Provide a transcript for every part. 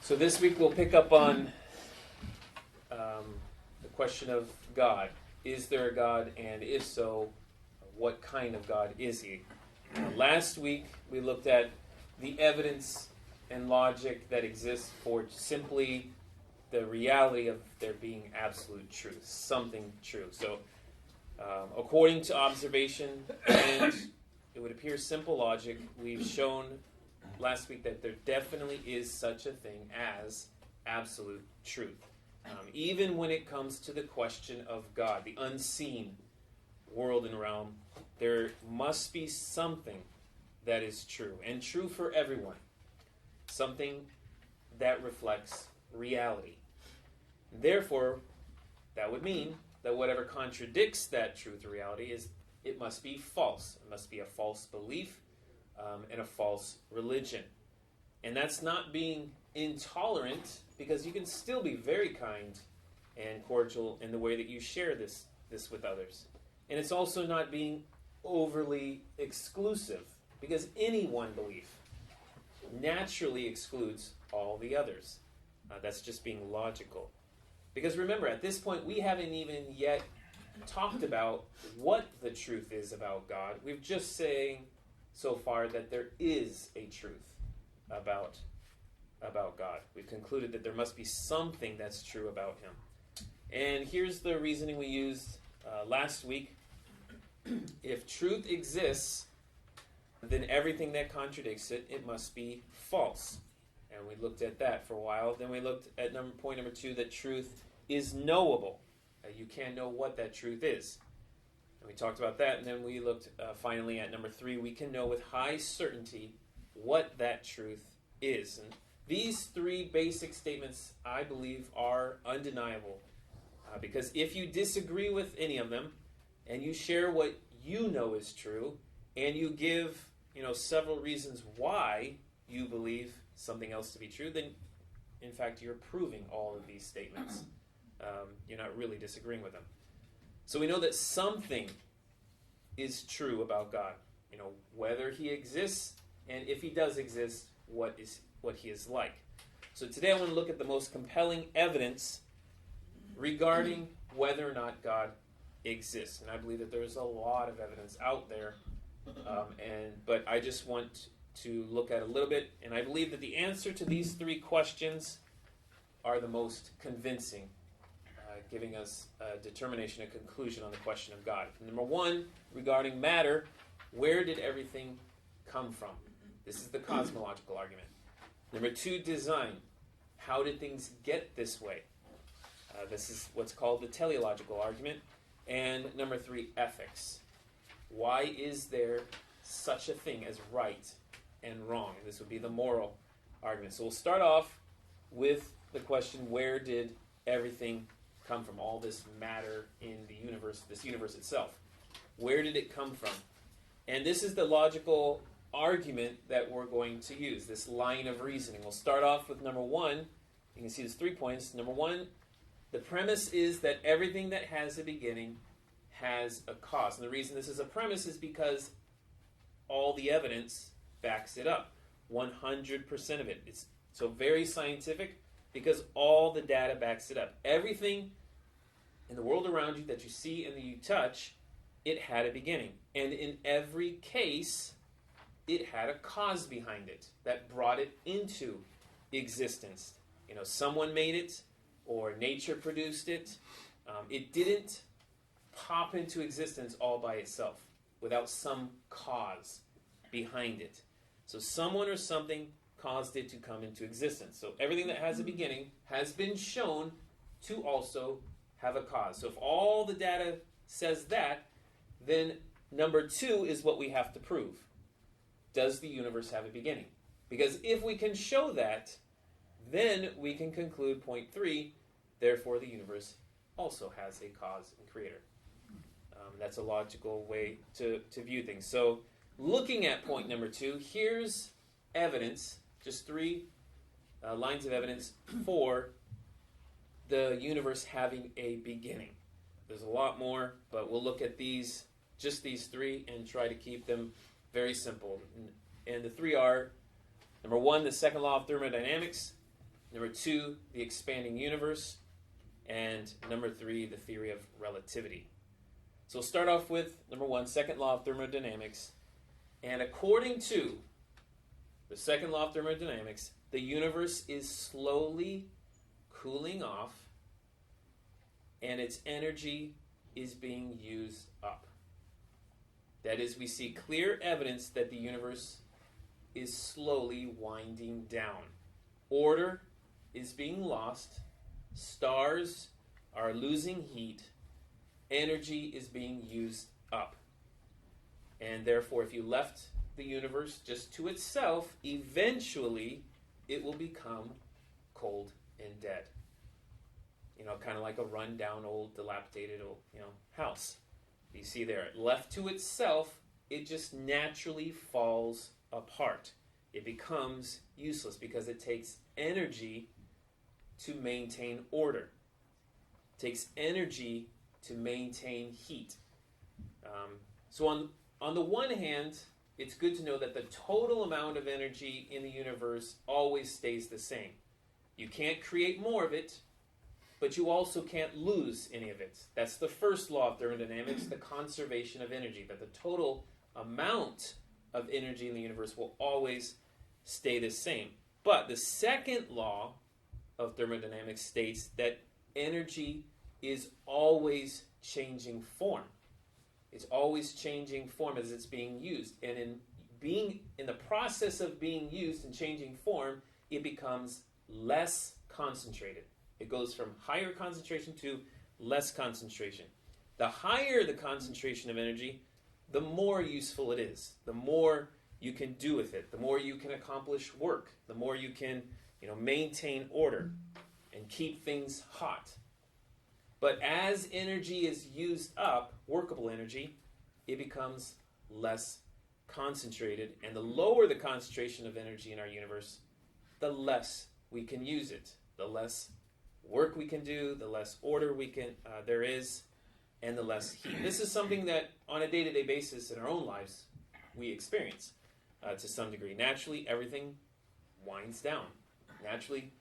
So this week we'll pick up on the question of God. Is there a God? And if so, what kind of God is he? Last week we looked at the evidence and logic that exists for simply the reality of there being absolute truth, something true. So according to observation and it would appear simple logic, we've shown last week that there definitely is such a thing as absolute truth. Even when it comes to the question of God, the unseen world and realm, there must be something that is true, and true for everyone. Something that reflects reality. Therefore, that would mean that whatever contradicts that truth or reality it must be false. It must be a false belief and a false religion. And that's not being intolerant, because you can still be very kind and cordial in the way that you share this with others. And it's also not being overly exclusive, because any one belief naturally excludes all the others. That's just being logical. Because remember, at this point, we haven't even yet talked about what the truth is about God. We're just saying so far that there is a truth about God. We've concluded that there must be something that's true about him. And here's the reasoning we used last week. If truth exists, then everything that contradicts it must be false. And we looked at that for a while. Then we looked at point number 2, that truth is knowable. You can't know what that truth is. And we talked about that. And then we looked finally at number 3, we can know with high certainty what that truth is. And these 3 basic statements, I believe, are undeniable. Because if you disagree with any of them, and you share what you know is true, and you give several reasons why you believe something else to be true, then in fact you're proving all of these statements. You're not really disagreeing with them. So we know that something is true about God. Whether he exists, and if he does exist, what he is like. So today I want to look at the most compelling evidence regarding whether or not God exists. And I believe that there's a lot of evidence out there, but I just want to look at a little bit, and I believe that the answer to these 3 questions are the most convincing, giving us a determination, a conclusion on the question of God. Number 1, regarding matter, where did everything come from? This is the cosmological argument. Number 2, design. How did things get this way? This is what's called the teleological argument. And number 3, ethics. Why is there such a thing as right and wrong? And this would be the moral argument. So we'll start off with the question, where did everything come from? All this matter in the universe, this universe itself. Where did it come from? And this is the logical argument that we're going to use, this line of reasoning. We'll start off with number 1. You can see there's 3 points. Number 1, the premise is that everything that has a beginning has a cause. And the reason this is a premise is because all the evidence backs it up. 100% of it. It's so very scientific because all the data backs it up. Everything in the world around you that you see and that you touch, it had a beginning. And in every case, it had a cause behind it that brought it into existence. Someone made it, or nature produced it. It didn't pop into existence all by itself without some cause behind it. So someone or something caused it to come into existence. So everything that has a beginning has been shown to also have a cause. So if all the data says that, then number 2 is what we have to prove. Does the universe have a beginning? Because if we can show that, then we can conclude point 3, therefore the universe also has a cause and creator. That's a logical way to view things. So looking at point number 2, here's evidence, just 3 lines of evidence for the universe having a beginning. There's a lot more, but we'll look at just these 3, and try to keep them very simple. And the 3 are, number 1, the second law of thermodynamics. Number 2, the expanding universe. And number 3, the theory of relativity. So we'll start off with number 1, second law of thermodynamics. And according to the second law of thermodynamics, the universe is slowly cooling off and its energy is being used up. That is, we see clear evidence that the universe is slowly winding down. Order is being lost. Stars are losing heat. Energy is being used up. And therefore, if you left the universe just to itself, eventually it will become cold and dead. Kind of like a run-down, old, dilapidated, house. You see there, left to itself, it just naturally falls apart. It becomes useless because it takes energy to maintain order. It takes energy to maintain heat. So on the one hand, it's good to know that the total amount of energy in the universe always stays the same. You can't create more of it, but you also can't lose any of it. That's the first law of thermodynamics, the conservation of energy, that the total amount of energy in the universe will always stay the same. But the second law of thermodynamics states that energy is always changing form. It's always changing form as it's being used. And in the process of being used and changing form, it becomes less concentrated. It goes from higher concentration to less concentration. The higher the concentration of energy, the more useful it is. The more you can do with it. The more you can accomplish work. The more you can, maintain order and keep things hot. But as energy is used up, workable energy, it becomes less concentrated. And the lower the concentration of energy in our universe, the less we can use it. The less work we can do, the less order there is, and the less heat. This is something that on a day-to-day basis in our own lives we experience to some degree. Naturally, everything winds down. Naturally,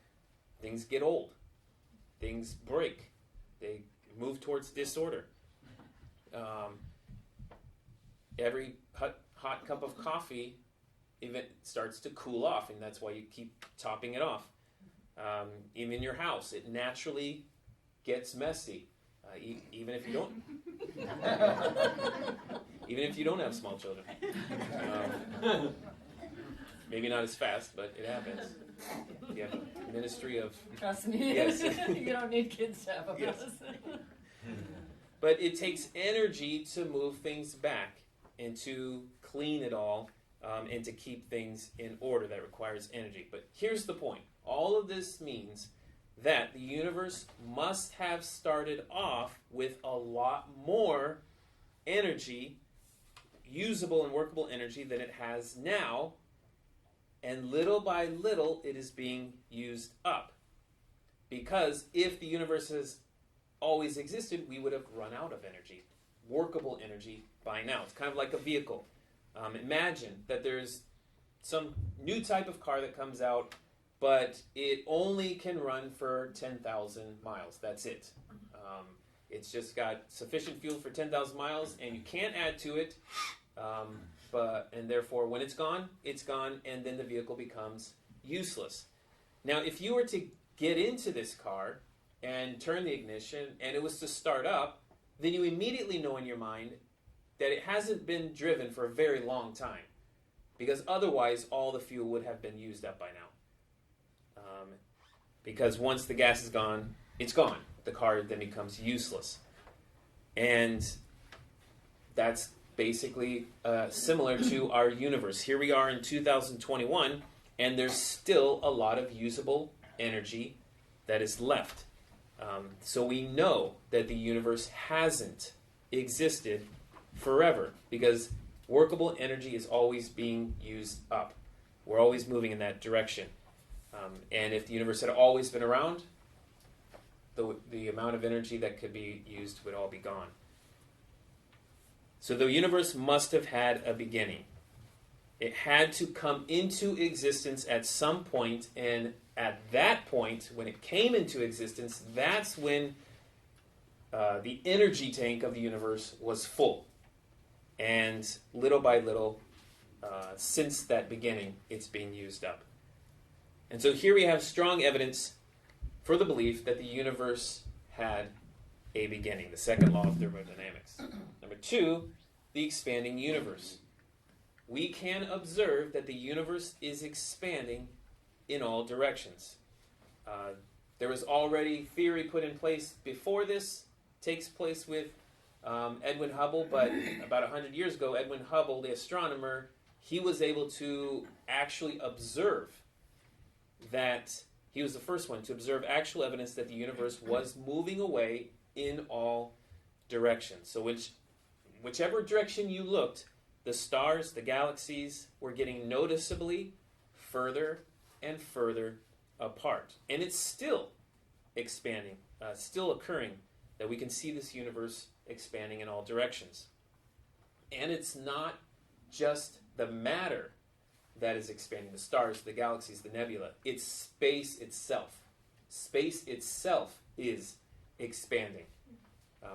things get old. Things break. They move towards disorder. Every hot cup of coffee even starts to cool off, and that's why you keep topping it off. Even in your house, it naturally gets messy. Even if you don't, even if you don't have small children. Maybe not as fast, but it happens. You have a ministry of... Trust me, yes. You don't need kids to have a yes. house. But it takes energy to move things back and to clean it all and to keep things in order. That requires energy. But here's the point. All of this means that the universe must have started off with a lot more energy, usable and workable energy, than it has now, and little by little it is being used up. Because if the universe has always existed, we would have run out of energy, workable energy, by now. It's kind of like a vehicle. Imagine that there's some new type of car that comes out, but it only can run for 10,000 miles. That's it. It's just got sufficient fuel for 10,000 miles, and you can't add to it. And therefore, when it's gone, and then the vehicle becomes useless. Now, if you were to get into this car and turn the ignition, and it was to start up, then you immediately know in your mind that it hasn't been driven for a very long time, because otherwise all the fuel would have been used up by now. Because once the gas is gone, it's gone. The car then becomes useless. And that's basically similar to our universe. Here we are in 2021, and there's still a lot of usable energy that is left. So we know that the universe hasn't existed forever, because workable energy is always being used up. We're always moving in that direction. And if the universe had always been around, the amount of energy that could be used would all be gone. So the universe must have had a beginning. It had to come into existence at some point, and at that point, when it came into existence, that's when the energy tank of the universe was full. And little by little, since that beginning, it's being used up. And so here we have strong evidence for the belief that the universe had a beginning, the second law of thermodynamics. Number two, the expanding universe. We can observe that the universe is expanding in all directions. There was already theory put in place before this takes place with Edwin Hubble, but about 100 years ago, Edwin Hubble, the astronomer, he was able to actually observe that he was the first one to observe actual evidence that the universe was moving away in all directions. So whichever direction you looked, the stars, the galaxies were getting noticeably further and further apart. And it's still expanding, still occurring, that we can see this universe expanding in all directions. And it's not just the matter that is expanding, the stars, the galaxies, the nebula. It's space itself. Space itself is expanding,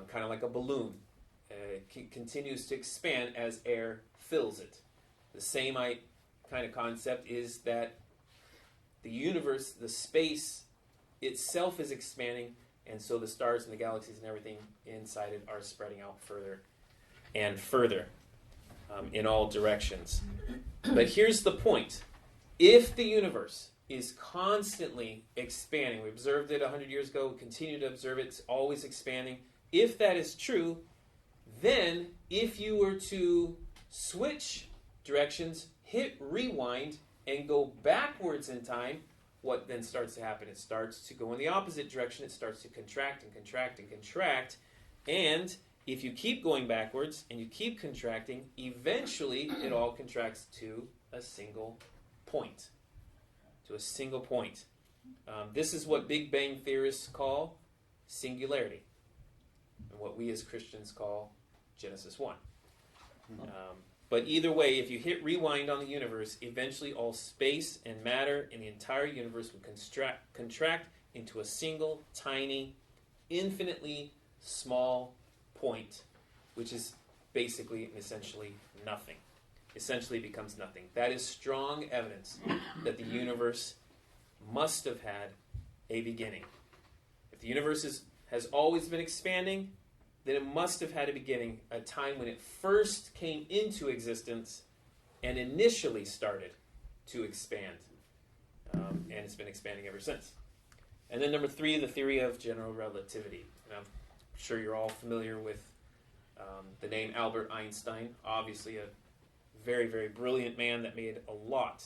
kind of like a balloon. It continues to expand as air fills it. The same kind of concept is that the universe, the space itself is expanding, and so the stars and the galaxies and everything inside it are spreading out further and further in all directions. But here's the point. If the universe is constantly expanding, we observed it 100 years ago, we continue to observe it, it's always expanding. If that is true, then if you were to switch directions, hit rewind, and go backwards in time, what then starts to happen? It starts to go in the opposite direction. It starts to contract and contract and contract. And if you keep going backwards and you keep contracting, eventually it all contracts to a single point. To a single point. This is what Big Bang theorists call singularity, and what we as Christians call Genesis 1. But either way, if you hit rewind on the universe, eventually all space and matter in the entire universe will contract into a single, tiny, infinitely small point, which is basically and essentially nothing. Essentially becomes nothing. That is strong evidence that the universe must have had a beginning. If the universe has always been expanding, then it must have had a beginning, a time when it first came into existence and initially started to expand. And it's been expanding ever since. And then number three, the theory of general relativity. And I'm sure you're all familiar with the name Albert Einstein, obviously a very, very brilliant man that made a lot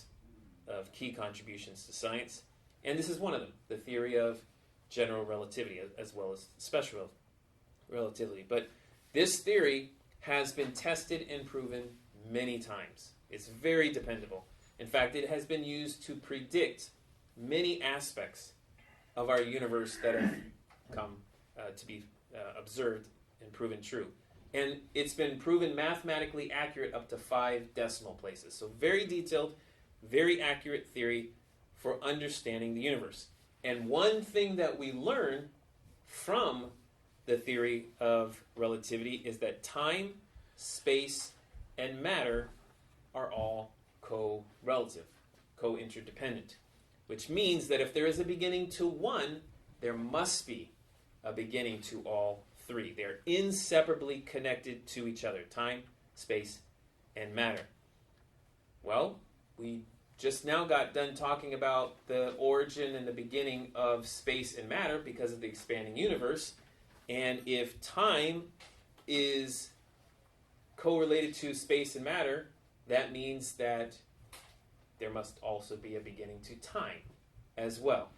of key contributions to science. And this is one of them, the theory of general relativity, as well as special relativity. But this theory has been tested and proven many times. It's very dependable. In fact, it has been used to predict many aspects of our universe that have come to be observed and proven true. And it's been proven mathematically accurate up to 5 decimal places. So very detailed, very accurate theory for understanding the universe. And one thing that we learn from the theory of relativity is that time, space, and matter are all co-relative, co-interdependent, which means that if there is a beginning to one, there must be a beginning to all 3. They're inseparably connected to each other, time, space, and matter. Well, we just now got done talking about the origin and the beginning of space and matter because of the expanding universe. And if time is correlated to space and matter, that means that there must also be a beginning to time as well.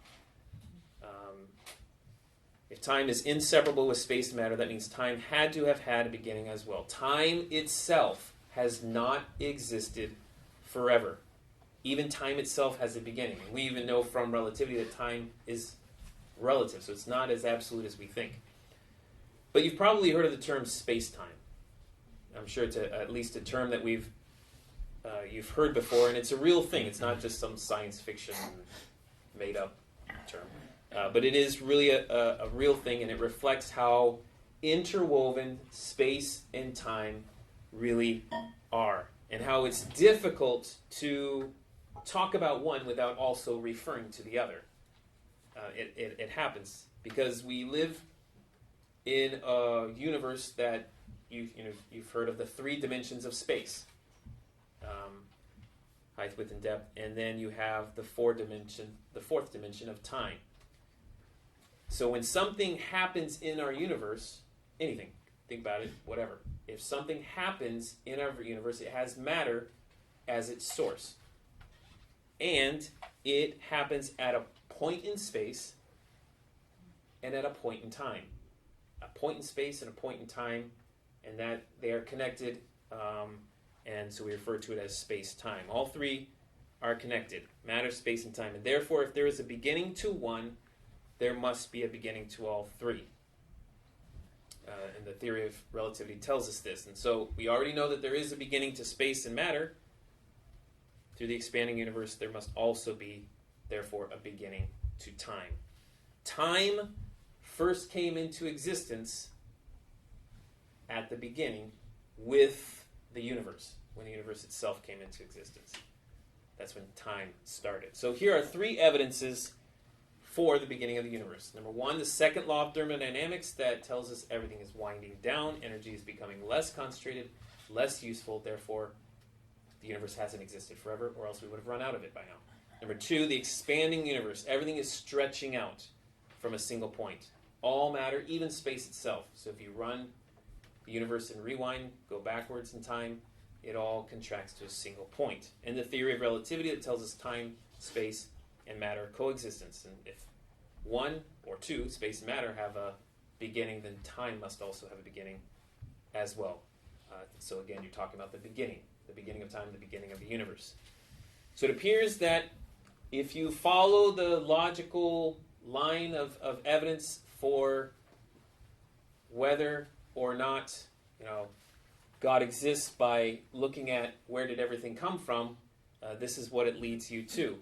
If time is inseparable with space and matter, that means time had to have had a beginning as well. Time itself has not existed forever. Even time itself has a beginning. And we even know from relativity that time is relative, so it's not as absolute as we think. But you've probably heard of the term space-time. I'm sure it's at least a term that you've heard before, and it's a real thing. It's not just some science fiction made-up term. But it is really a real thing, and it reflects how interwoven space and time really are, and how it's difficult to talk about one without also referring to the other. It happens because we live in a universe that you've heard of the 3 dimensions of space, height, width, and depth, and then you have the fourth dimension of time. So when something happens in our universe, anything, think about it, whatever. If something happens in our universe, it has matter as its source. And it happens at a point in space and at a point in time. A point in space and a point in time, and that they are connected, and so we refer to it as space-time. All 3 are connected, matter, space, and time. And therefore, if there is a beginning to one, there must be a beginning to all 3. And the theory of relativity tells us this. And so we already know that there is a beginning to space and matter. Through the expanding universe, there must also be, therefore, a beginning to time. Time first came into existence at the beginning with the universe, when the universe itself came into existence. That's when time started. So here are 3 evidences for the beginning of the universe. Number 1, the second law of thermodynamics that tells us everything is winding down, energy is becoming less concentrated, less useful, therefore the universe hasn't existed forever, or else we would have run out of it by now. Number 2, the expanding universe. Everything is stretching out from a single point. All matter, even space itself. So if you run the universe and rewind, go backwards in time, it all contracts to a single point. And the theory of relativity that tells us time, space, and matter coexistence. And if 1 or 2, space and matter, have a beginning, then time must also have a beginning as well. So again, you're talking about the beginning of time, the beginning of the universe. So it appears that if you follow the logical line of evidence for whether or not, God exists by looking at where did everything come from, this is what it leads you to.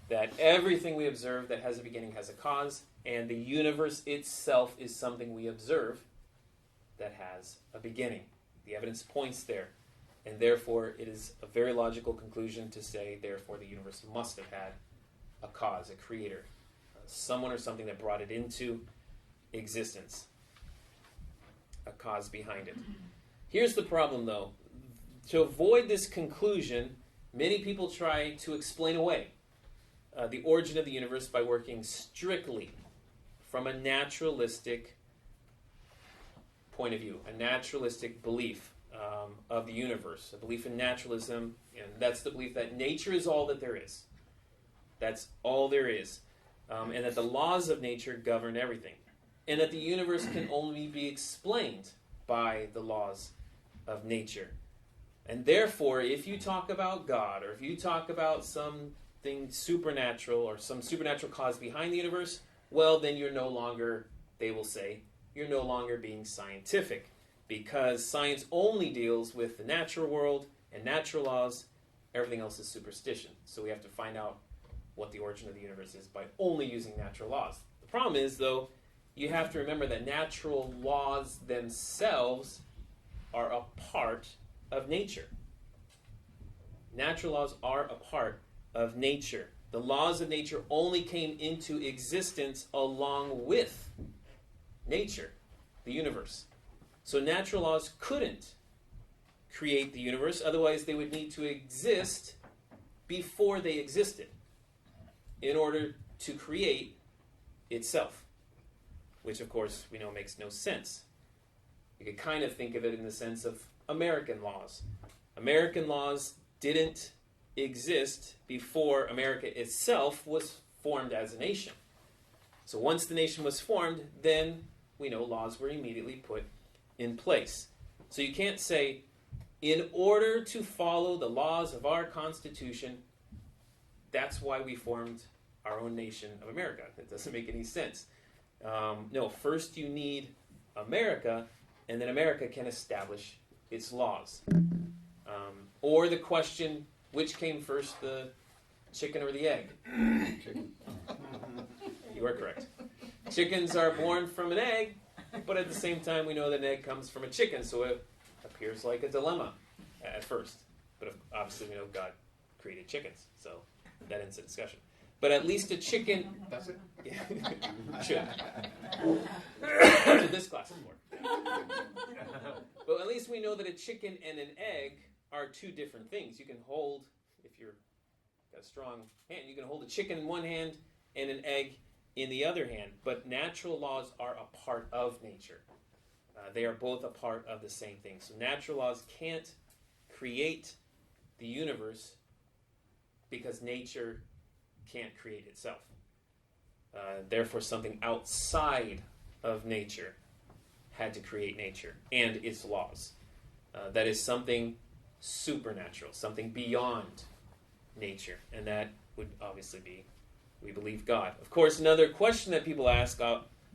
That everything we observe that has a beginning has a cause, and the universe itself is something we observe that has a beginning. The evidence points there, and therefore it is a very logical conclusion to say, therefore the universe must have had a cause, a creator, someone or something that brought it into existence, a cause behind it. Here's the problem, though. To avoid this conclusion, many people try to explain away the origin of the universe by working strictly from a naturalistic point of view, a naturalistic belief of the universe, a belief in naturalism, and that's the belief that nature is all that there is. That's all there is. And that the laws of nature govern everything. And that the universe can only be explained by the laws of nature. And therefore, if you talk about God, or if you talk about something supernatural, or some supernatural cause behind the universe, well, then you're no longer, they will say, you're no longer being scientific. Because science only deals with the natural world and natural laws. Everything else is superstition. So we have to find out what the origin of the universe is by only using natural laws. The problem is, though, you have to remember that natural laws themselves are a part of nature. Natural laws are a part of nature. The laws of nature only came into existence along with nature, the universe. So natural laws couldn't create the universe, otherwise they would need to exist before they existed in order to create itself, which of course we know makes no sense. You could kind of think of it in the sense of American laws. American laws didn't exist before America itself was formed as a nation. So once the nation was formed, then we know laws were immediately put in place. So you can't say, in order to follow the laws of our Constitution, that's why we formed our own nation of America. That doesn't make any sense. No, first you need America, and then America can establish its laws. Or the question, which came first, the chicken or the egg? You are correct. Chickens are born from an egg, but at the same time we know that an egg comes from a chicken, so it appears like a dilemma at first. But obviously we know God created chickens, so that ends the discussion. But at least a chicken... That's it? Yeah, should. That's what this class is for. But at least we know that a chicken and an egg are two different things. You can hold, if you've got a strong hand, you can hold a chicken in one hand and an egg in the other hand. But natural laws are a part of nature. They are both a part of the same thing. So natural laws can't create the universe because nature can't create itself. Therefore, something outside of nature had to create nature and its laws. That is something supernatural, something beyond nature. And that would obviously be, we believe, God. Of course, another question that people ask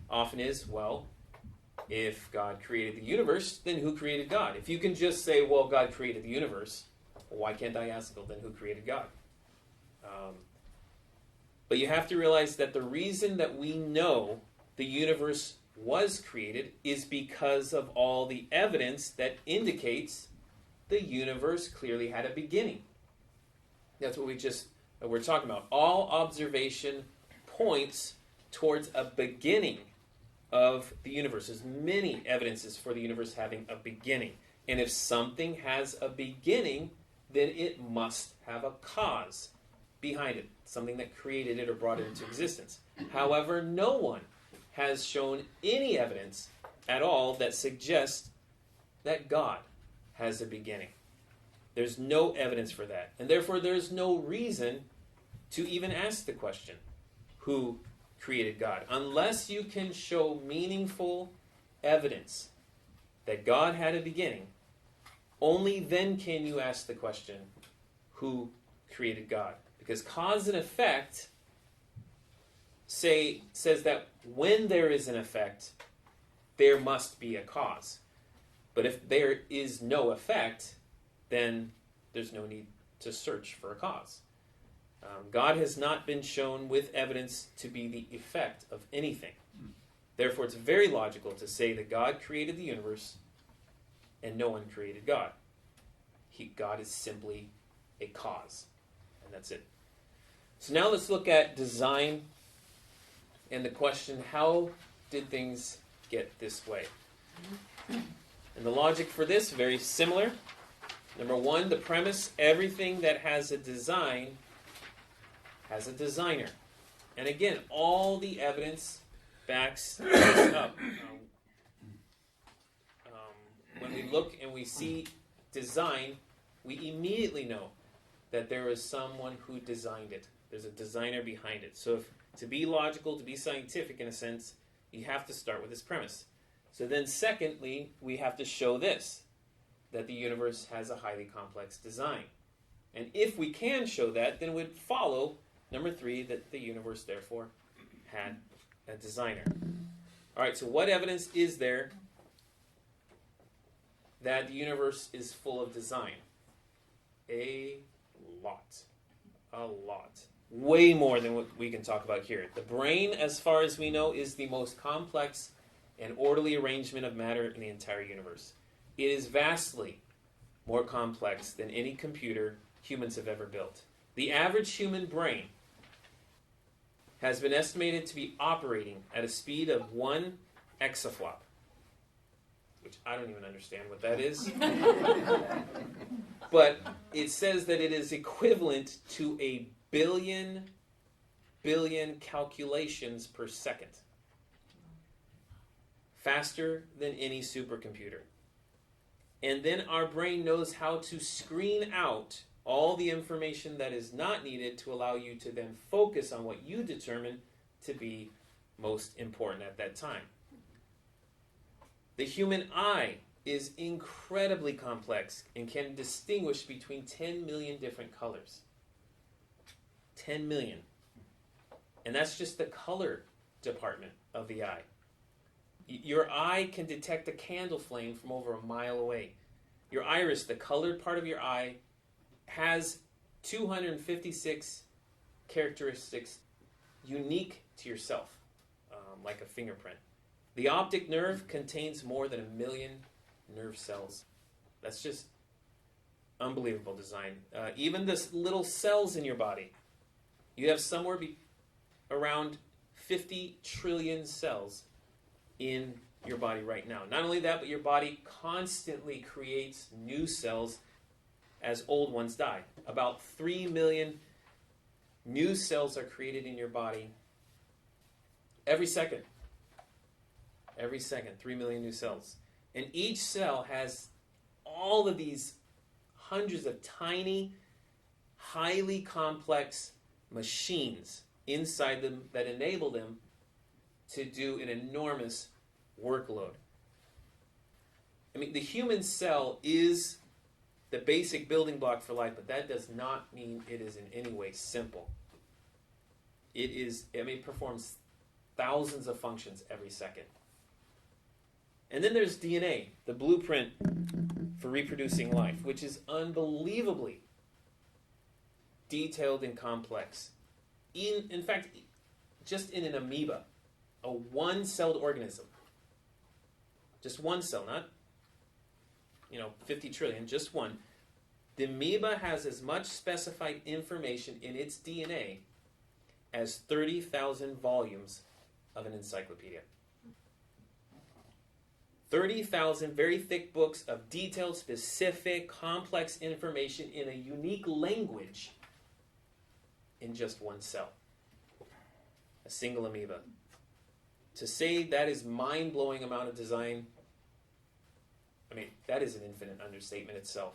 often is, well, if God created the universe, then who created God? If you can just say, well, God created the universe, well, why can't I ask, well, then who created God? But you have to realize that the reason that we know the universe was created is because of all the evidence that indicates the universe clearly had a beginning. That's what we're talking about. All observation points towards a beginning of the universe. There's many evidences for the universe having a beginning. And if something has a beginning, then it must have a cause behind it, something that created it or brought it into existence. However, no one has shown any evidence at all that suggests that God has a beginning. There's no evidence for that. And therefore, there's no reason to even ask the question, who created God? Unless you can show meaningful evidence that God had a beginning, only then can you ask the question, who created God? Because cause and effect says that when there is an effect, there must be a cause. But if there is no effect, then there's no need to search for a cause. God has not been shown with evidence to be the effect of anything. Therefore, it's very logical to say that God created the universe and no one created God. God is simply a cause, and that's it. So now let's look at design and the question, how did things get this way? And the logic for this, very similar. Number one, the premise, everything that has a design has a designer. And again, all the evidence backs this up. When we look and we see design, we immediately know that there is someone who designed it. There's a designer behind it. So to be logical, to be scientific in a sense, you have to start with this premise. So then secondly, we have to show this, that the universe has a highly complex design. And if we can show that, then it would follow, number three, that the universe therefore had a designer. All right, so what evidence is there that the universe is full of design? A lot. A lot. Way more than what we can talk about here. The brain, as far as we know, is the most complex and orderly arrangement of matter in the entire universe. It is vastly more complex than any computer humans have ever built. The average human brain has been estimated to be operating at a speed of 1 exaflop, which I don't even understand what that is. But it says that it is equivalent to a billion calculations per second. Faster than any supercomputer. And then our brain knows how to screen out all the information that is not needed to allow you to then focus on what you determine to be most important at that time. The human eye is incredibly complex and can distinguish between 10 million different colors. 10 million. And that's just the color department of the eye. Your eye can detect a candle flame from over a mile away. Your iris, the colored part of your eye, has 256 characteristics unique to yourself, like a fingerprint. The optic nerve contains more than 1 million nerve cells. That's just unbelievable design. Even the little cells in your body, you have somewhere around 50 trillion cells in your body right now. Not only that, but your body constantly creates new cells as old ones die. About 3 million new cells are created in your body every second. Every second, 3 million new cells. And each cell has all of these hundreds of tiny, highly complex machines inside them that enable them to do an enormous workload. I mean, the human cell is the basic building block for life, but that does not mean it is in any way simple. It performs thousands of functions every second. And then there's DNA, the blueprint for reproducing life, which is unbelievably detailed and complex. In fact, just in an amoeba, a one-celled organism, just one cell, not 50 trillion, just one. The amoeba has as much specified information in its DNA as 30,000 volumes of an encyclopedia. 30,000 very thick books of detailed, specific, complex information in a unique language in just one cell. A single amoeba. To say that is mind-blowing amount of design, that is an infinite understatement itself.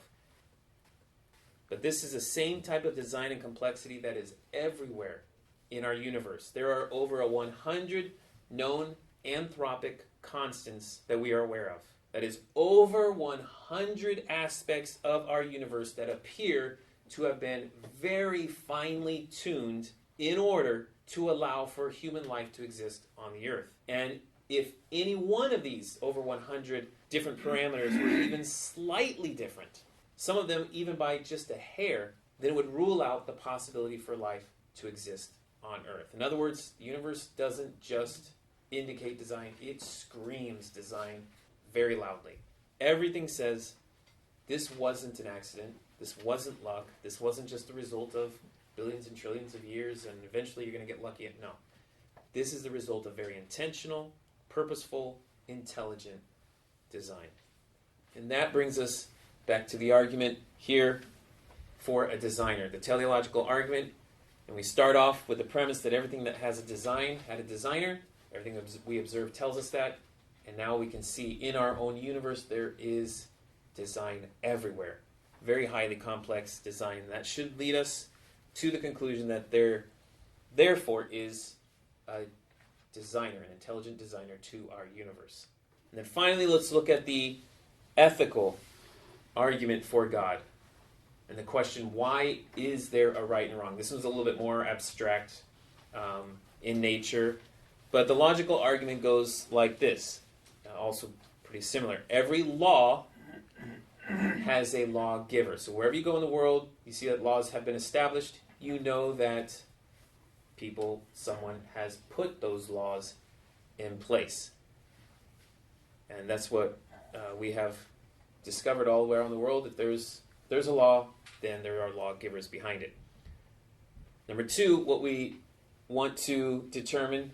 But this is the same type of design and complexity that is everywhere in our universe. There are over 100 known anthropic constants that we are aware of. That is over 100 aspects of our universe that appear to have been very finely tuned in order to allow for human life to exist on the earth. And if any one of these over 100 different parameters were even slightly different, some of them even by just a hair, then it would rule out the possibility for life to exist on earth. In other words, the universe doesn't just indicate design, it screams design very loudly. Everything says this wasn't an accident, this wasn't luck, this wasn't just the result of billions and trillions of years and eventually you're going to get lucky. No. This is the result of very intentional, purposeful, intelligent design. And that brings us back to the argument here for a designer, the teleological argument. And we start off with the premise that everything that has a design had a designer. Everything we observe tells us that. And now we can see in our own universe there is design everywhere. Very highly complex design. And that should lead us to the conclusion that there, therefore, is a designer, an intelligent designer to our universe. And then finally, let's look at the ethical argument for God. And the question, why is there a right and wrong? This one's a little bit more abstract in nature. But the logical argument goes like this. Also pretty similar. Every law has a lawgiver. So wherever you go in the world, you see that laws have been established. You know that someone has put those laws in place. And that's what we have discovered all around the world. If there's a law, then there are lawgivers behind it. Number two, what we want to determine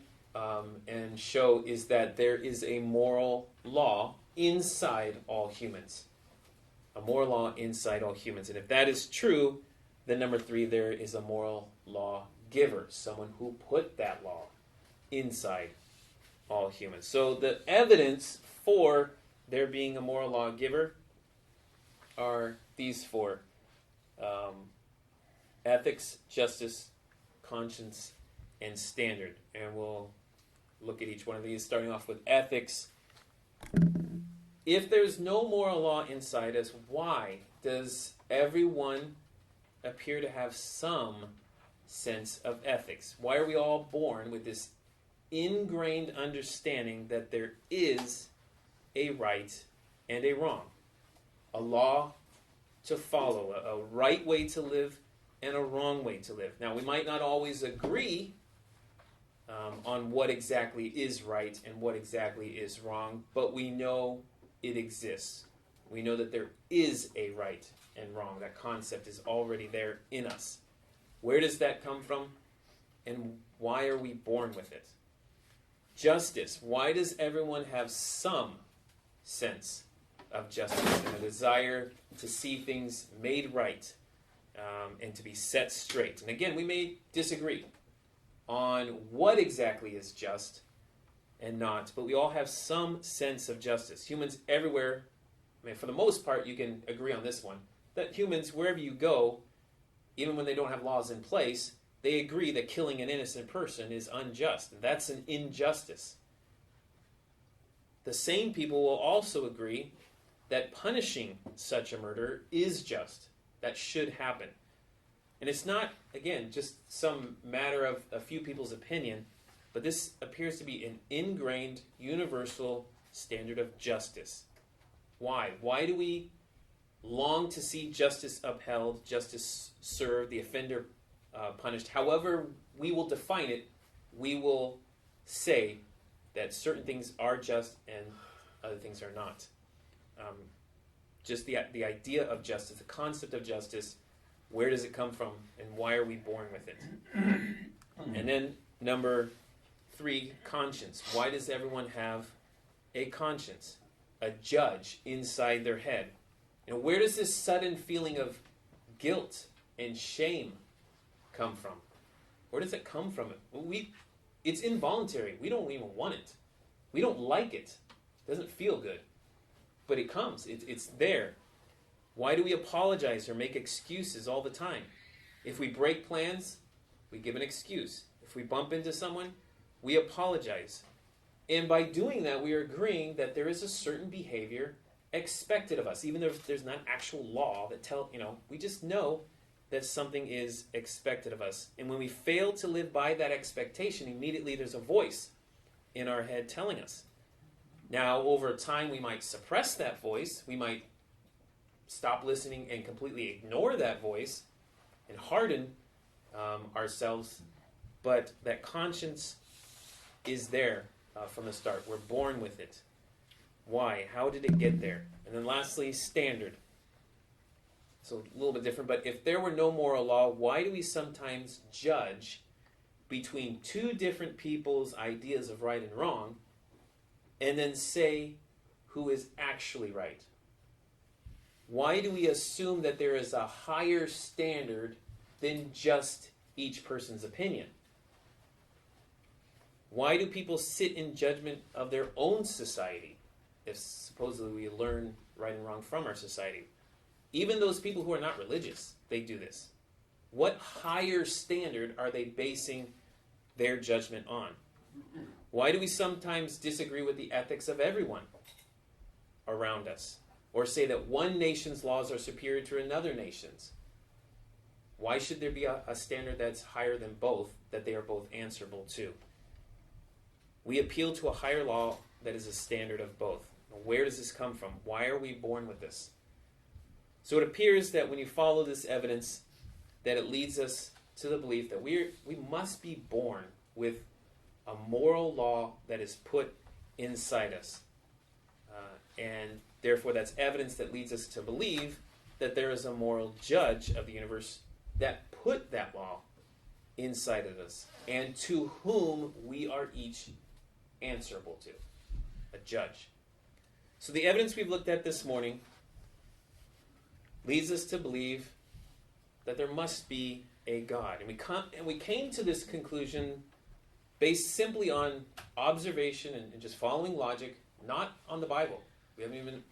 and show is that there is a moral law inside all humans. A moral law inside all humans. And if that is true, then number three, there is a moral law giver, someone who put that law inside all humans. So the evidence for there being a moral law giver are these four: ethics, justice, conscience, and standard. And we'll look at each one of these, starting off with ethics. If there's no moral law inside us, why does everyone appear to have some sense of ethics? Why are we all born with this ingrained understanding that there is a right and a wrong, a law to follow, a right way to live and a wrong way to live? Now, we might not always agree on what exactly is right and what exactly is wrong, but we know it exists. We know that there is a right and wrong. That concept is already there in us. Where does that come from? And why are we born with it? Justice. Why does everyone have some sense of justice and a desire to see things made right and to be set straight? And again, we may disagree on what exactly is just and not, but we all have some sense of justice. Humans everywhere, for the most part, you can agree on this one, that humans, wherever you go, even when they don't have laws in place, they agree that killing an innocent person is unjust. And that's an injustice. The same people will also agree that punishing such a murder is just. That should happen. And it's not, again, just some matter of a few people's opinion, but this appears to be an ingrained, universal standard of justice. Why? Why do we long to see justice upheld, justice served, the offender punished? However we will define it, we will say that certain things are just and other things are not. Just the idea of justice, the concept of justice, where does it come from and why are we born with it? And then number 3, conscience. Why does everyone have a conscience? A judge inside their head. Where does this sudden feeling of guilt and shame come from? Where does it come from? It's involuntary. We don't even want it. We don't like it. It doesn't feel good. But it comes. It's there. Why do we apologize or make excuses all the time? If we break plans, we give an excuse. If we bump into someone, we apologize. And by doing that, we are agreeing that there is a certain behavior expected of us, even though there's not actual law that we just know that something is expected of us. And when we fail to live by that expectation, immediately there's a voice in our head telling us. Now, over time, we might suppress that voice. We might stop listening and completely ignore that voice and harden ourselves. But that conscience is there from the start. We're born with it. Why? How did it get there? And then lastly, standard. So a little bit different, but if there were no moral law, why do we sometimes judge between two different people's ideas of right and wrong and then say who is actually right? Why do we assume that there is a higher standard than just each person's opinion? Why do people sit in judgment of their own society if supposedly we learn right and wrong from our society? Even those people who are not religious, they do this. What higher standard are they basing their judgment on? Why do we sometimes disagree with the ethics of everyone around us? Or say that one nation's laws are superior to another nation's? Why should there be a standard that's higher than both, that they are both answerable to? We appeal to a higher law that is a standard of both. Where does this come from? Why are we born with this? So it appears that when you follow this evidence, that it leads us to the belief that we must be born with a moral law that is put inside us. And therefore that's evidence that leads us to believe that there is a moral judge of the universe that put that law inside of us and to whom we are each answerable to. A judge. So the evidence we've looked at this morning leads us to believe that there must be a God. And we came to this conclusion based simply on observation and just following logic, not on the Bible. We haven't even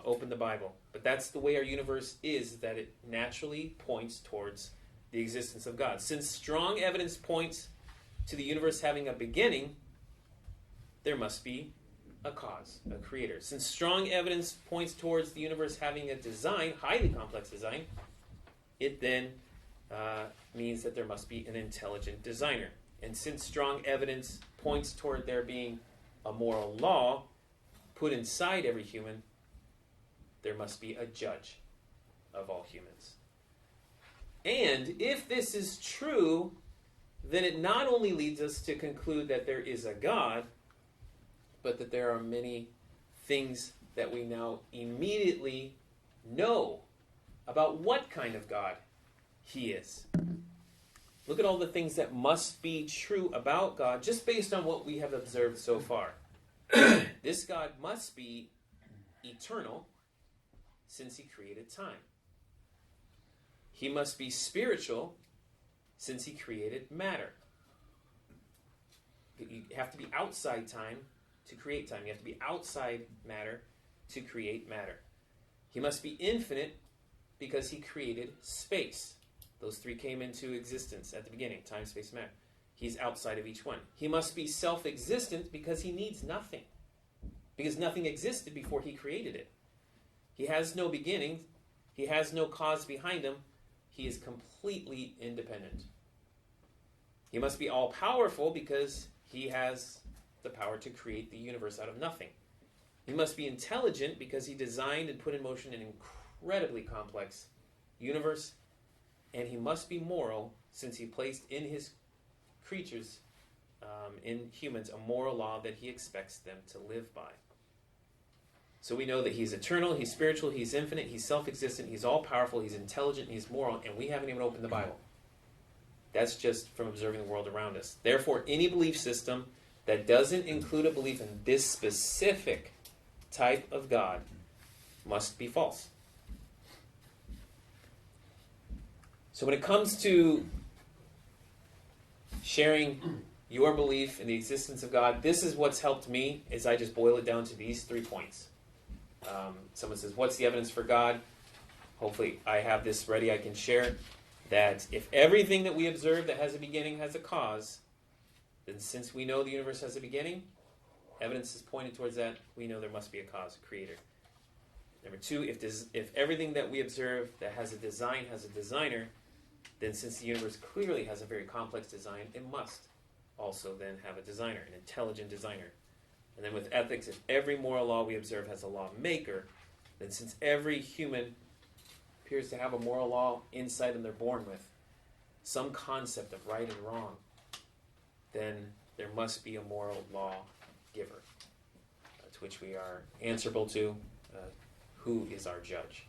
opened the Bible. But that's the way our universe is, that it naturally points towards the existence of God. Since strong evidence points to the universe having a beginning, there must be a cause, a creator. Since strong evidence points towards the universe having a design, highly complex design, it then means that there must be an intelligent designer. And since strong evidence points toward there being a moral law put inside every human, there must be a judge of all humans. And if this is true, then it not only leads us to conclude that there is a God, but that there are many things that we now immediately know about what kind of God he is. Look at all the things that must be true about God just based on what we have observed so far. This God must be eternal since he created time. He must be spiritual since he created matter. You have to be outside time to create time. You have to be outside matter to create matter. He must be infinite because he created space. Those three came into existence at the beginning, time, space, matter. He's outside of each one. He must be self-existent because he needs nothing. Because nothing existed before he created it. He has no beginning. He has no cause behind him. He is completely independent. He must be all-powerful because he has the power to create the universe out of nothing. He must be intelligent because he designed and put in motion an incredibly complex universe. And he must be moral since he placed in his creatures, in humans, a moral law that he expects them to live by. So we know that he's eternal, he's spiritual, he's infinite, he's self-existent, he's all-powerful, he's intelligent, he's moral, and we haven't even opened the Bible. That's just from observing the world around us. Therefore, any belief system that doesn't include a belief in this specific type of God must be false. So when it comes to sharing your belief in the existence of God, this is what's helped me, is I just boil it down to these 3 points. Someone says, what's the evidence for God? Hopefully I have this ready, I can share. That if everything that we observe that has a beginning has a cause, then since we know the universe has a beginning, evidence is pointed towards that, we know there must be a cause, a creator. Number 2, if everything that we observe that has a design has a designer, then since the universe clearly has a very complex design, it must also then have a designer, an intelligent designer. And then with ethics, if every moral law we observe has a lawmaker, then since every human appears to have a moral law inside them they're born with, some concept of right and wrong, then there must be a moral law giver to which we are answerable to, who is our judge.